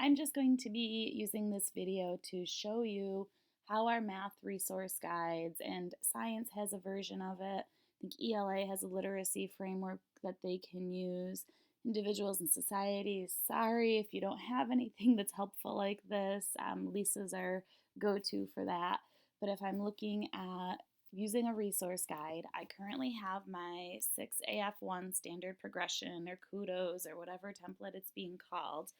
I'm just going to be using this video to show you how our math resource guides, and science has a version of it. I think ELA has a literacy framework that they can use. Individuals and societies, sorry if you don't have anything that's helpful like this. Lisa's our go-to for that. But if I'm looking at using a resource guide, I currently have my 6AF1 standard progression or kudos or whatever template it's being called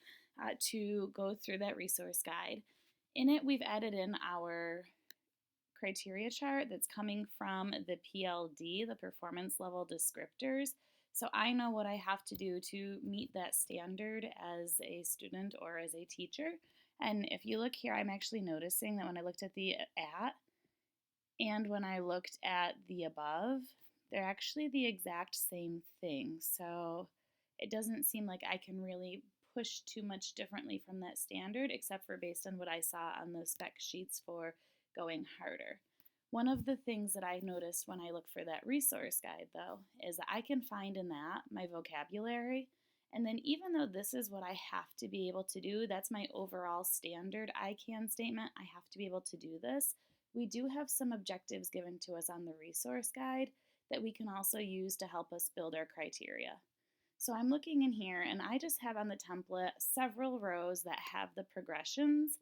to go through that resource guide. In it, we've added in our criteria chart that's coming from the PLD, the performance level descriptors. So I know what I have to do to meet that standard as a student or as a teacher. And if you look here, I'm actually noticing that when I looked at the at and when I looked at the above, they're actually the exact same thing. So it doesn't seem like I can really push too much differently from that standard, except for based on what I saw on those spec sheets for going harder. One of the things that I noticed when I look for that resource guide, though, is that I can find in that my vocabulary. And then even though this is what I have to be able to do, that's my overall standard I can statement, I have to be able to do this, we do have some objectives given to us on the resource guide that we can also use to help us build our criteria. So I'm looking in here and I just have on the template several rows that have the progressions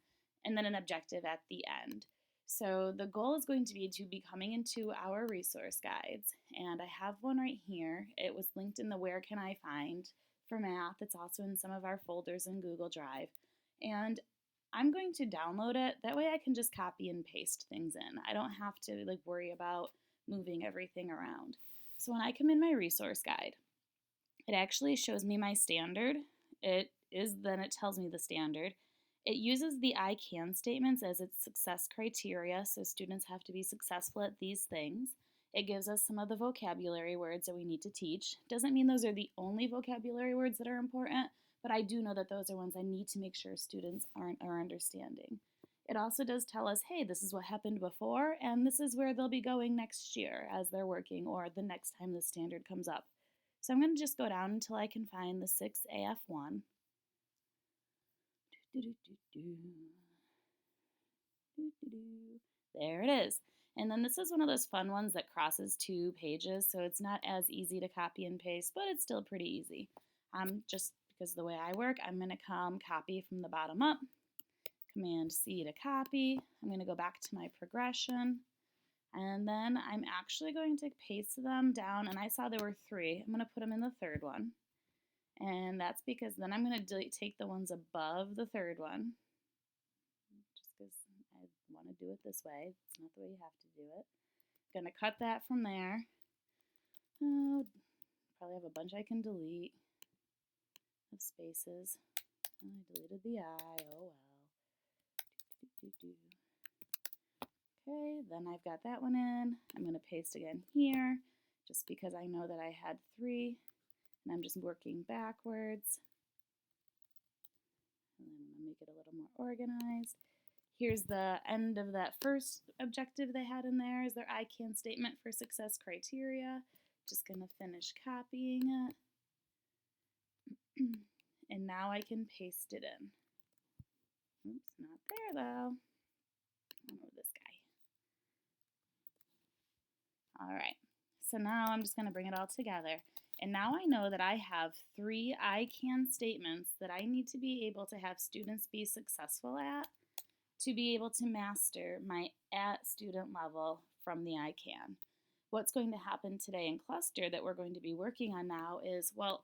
and then an objective at the end. So the goal is going to be coming into our resource guides, and I have one right here. It was linked in the Where Can I Find for math. It's also in some of our folders in Google Drive. And I'm going to download it. That way I can just copy and paste things in. I don't have to worry about moving everything around. So when I come in my resource guide, it actually shows me my standard. Then it tells me the standard. It uses the I can statements as its success criteria, so students have to be successful at these things. It gives us some of the vocabulary words that we need to teach. Doesn't mean those are the only vocabulary words that are important, but I do know that those are ones I need to make sure students are understanding. It also does tell us, hey, this is what happened before, and this is where they'll be going next year as they're working or the next time the standard comes up. So I'm going to just go down until I can find the 6AF1. There it is. And then this is one of those fun ones that crosses 2 pages, so it's not as easy to copy and paste, but it's still pretty easy. Just because of the way I work, I'm going to come copy from the bottom up, Command C to copy. I'm going to go back to my progression, and then I'm actually going to paste them down, and I saw there were 3. I'm going to put them in the third one. And that's because then I'm going to take the ones above the third one, just because I want to do it this way. It's not the way you have to do it. I'm going to cut that from there. Oh, probably have a bunch I can delete of spaces. Oh, I deleted the I. Oh well. Okay, then I've got that one in. I'm going to paste again here, just because I know that I had 3. And I'm just working backwards. And then I'm going to make it a little more organized. Here's the end of that first objective they had in there is their I can statement for success criteria. Just going to finish copying it. And now I can paste it in. Oops, not there though. Oh, this guy. All right. So now I'm just going to bring it all together. And now I know that I have 3 I can statements that I need to be able to have students be successful at to be able to master my at student level from the I can. What's going to happen today in cluster that we're going to be working on now is, well,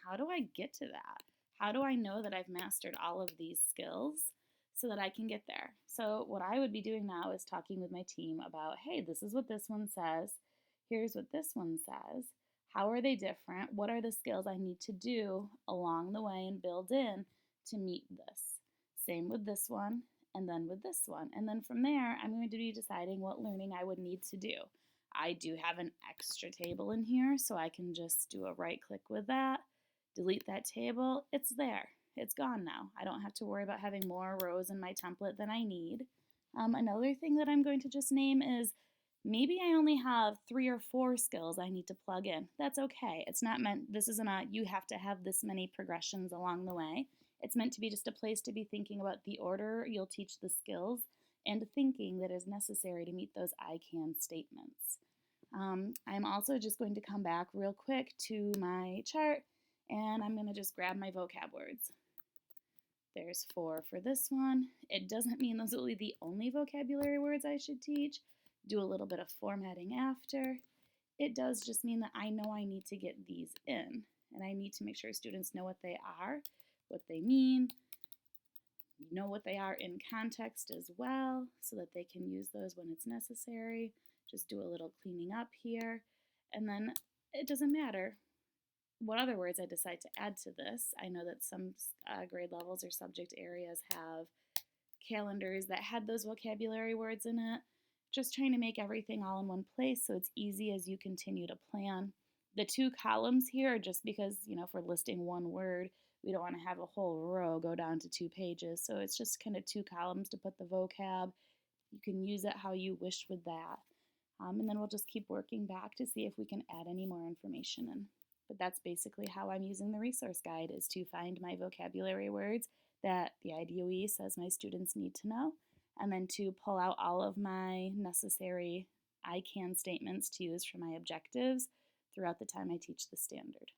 how do I get to that? How do I know that I've mastered all of these skills so that I can get there? So what I would be doing now is talking with my team about, hey, this is what this one says. Here's what this one says. How are they different? What are the skills I need to do along the way and build in to meet this? Same with this one, and then with this one. And then from there, I'm going to be deciding what learning I would need to do. I do have an extra table in here, so I can just do a right click with that, delete that table. It's there. It's gone now. I don't have to worry about having more rows in my template than I need. Another thing that I'm going to just name is maybe I only have 3 or 4 skills I need to plug in. That's okay. It's not meant, this isn't a, you have to have this many progressions along the way. It's meant to be just a place to be thinking about the order you'll teach the skills and thinking that is necessary to meet those I can statements. I'm also just going to come back real quick to my chart, and I'm going to just grab my vocab words. There's 4 for this one. It doesn't mean those will be the only vocabulary words I should teach. Do a little bit of formatting after. It does just mean that I know I need to get these in, and I need to make sure students know what they are, what they mean, know what they are in context as well, so that they can use those when it's necessary. Just do a little cleaning up here, and then it doesn't matter what other words I decide to add to this. I know that some grade levels or subject areas have calendars that had those vocabulary words in it. Just trying to make everything all in one place so it's easy as you continue to plan. The 2 columns here are just because, if we're listing one word, we don't want to have a whole row go down to 2 pages. So it's just kind of 2 columns to put the vocab. You can use it how you wish with that. And then we'll just keep working back to see if we can add any more information in. But that's basically how I'm using the resource guide, is to find my vocabulary words that the IDOE says my students need to know, and then to pull out all of my necessary I can statements to use for my objectives throughout the time I teach the standard.